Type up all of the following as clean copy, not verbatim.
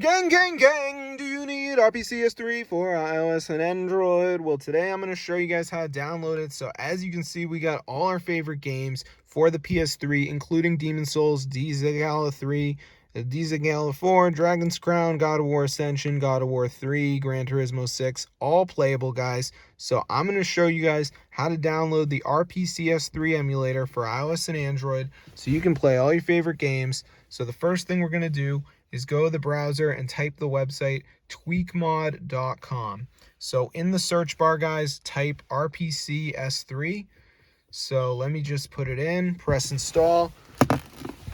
Gang, do you need RPCS3 for iOS and Android? Well, today I'm going to show you guys how to download it. So as you can see, we got all our favorite games for the PS3, including Demon's Souls, Gala 3, Gala 4, Dragon's Crown, God of War Ascension, God of War 3, Gran Turismo 6, all playable, guys. So I'm going to show you guys how to download the RPCS3 emulator for iOS and Android so you can play all your favorite games. So the first thing we're going to do is go to the browser and type the website tweakmod.com. So in the search bar, guys, type RPCS3. So let me just put it in, press install.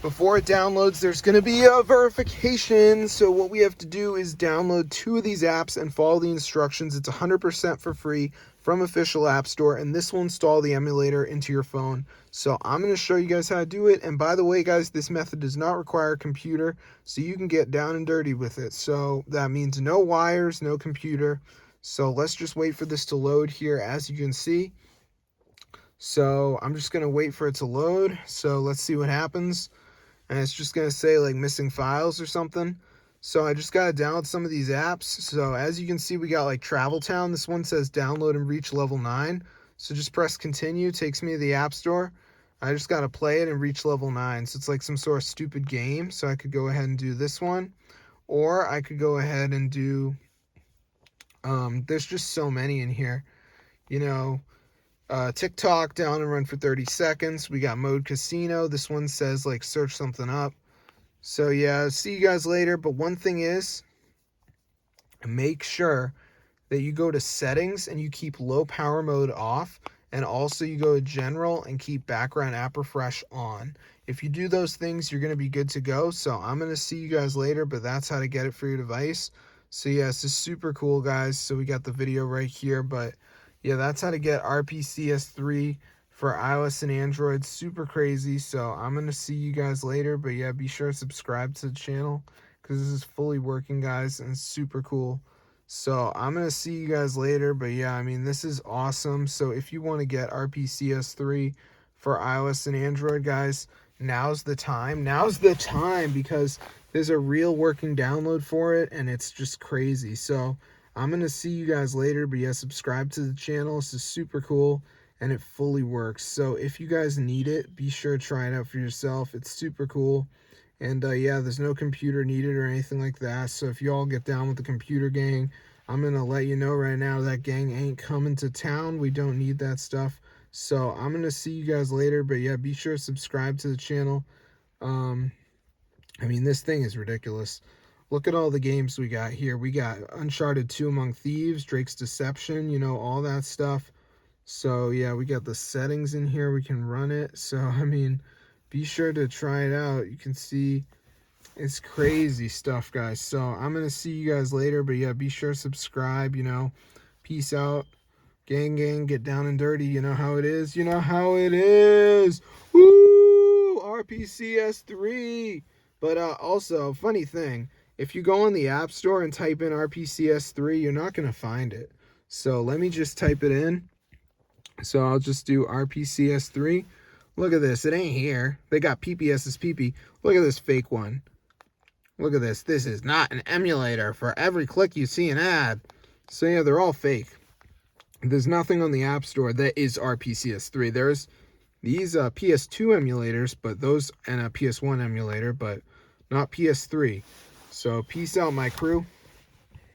Before it downloads, there's going to be a verification. So what we have to do is download 2 of these apps and follow the instructions. It's 100% for free from official app store, and this will install the emulator into your phone. So I'm going to show you guys how to do it. And by the way, guys, this method does not require a computer, so you can get down and dirty with it. So that means no wires, no computer. So let's just wait for this to load here, as you can see. So I'm just going to wait for it to load. So let's see what happens. And it's just going to say like missing files or something. So I just got to download some of these apps. So as you can see, we got like Travel Town. This one says download and reach level 9. So just press continue, takes me to the App Store. I just got to play it and reach level 9. So it's like some sort of stupid game. So I could go ahead and do this one. Or I could go ahead and do, there's just so many in here. You know, TikTok, down and run for 30 seconds. We got Mode Casino. This one says like search something up. So yeah, see you guys later. But one thing is, make sure that you go to settings and you keep low power mode off. And also you go to general and keep background app refresh on. If you do those things, you're going to be good to go. So I'm going to see you guys later, but that's how to get it for your device. So yeah, this is super cool, guys. So we got the video right here, but yeah, that's how to get RPCS3 for iOS and Android. Super crazy. So I'm going to see you guys later. But yeah, be sure to subscribe to the channel because this is fully working, guys, and super cool. So I'm going to see you guys later. But yeah, I mean, this is awesome. So if you want to get RPCS3 for iOS and Android, guys, now's the time. Now's the time because there's a real working download for it, and it's just crazy. So I'm going to see you guys later, but yeah, subscribe to the channel. This is super cool, and it fully works. So if you guys need it, be sure to try it out for yourself. It's super cool. And yeah, there's no computer needed or anything like that. So if you all get down with the computer gang, I'm going to let you know right now that gang ain't coming to town. We don't need that stuff. So I'm going to see you guys later, but yeah, be sure to subscribe to the channel. I mean, this thing is ridiculous. Look at all the games we got here. We got Uncharted 2 Among Thieves, Drake's Deception, you know, all that stuff. So, yeah, we got the settings in here. We can run it. So, I mean, be sure to try it out. You can see it's crazy stuff, guys. So, I'm going to see you guys later. But, yeah, be sure to subscribe, you know. Peace out. Gang, get down and dirty. You know how it is. You know how it is. Woo! RPCS3. But also, funny thing. If you go on the App Store and type in RPCS3, you're not going to find it. So let me just type it in. So I'll just do RPCS3. Look at this. It ain't here. They got PPS as PP. Look at this fake one. Look at this. This is not an emulator. For every click you see an ad. So yeah, they're all fake. There's nothing on the App Store that is RPCS3. There's these PS2 emulators, but those, and a PS1 emulator, but not PS3. So peace out, my crew.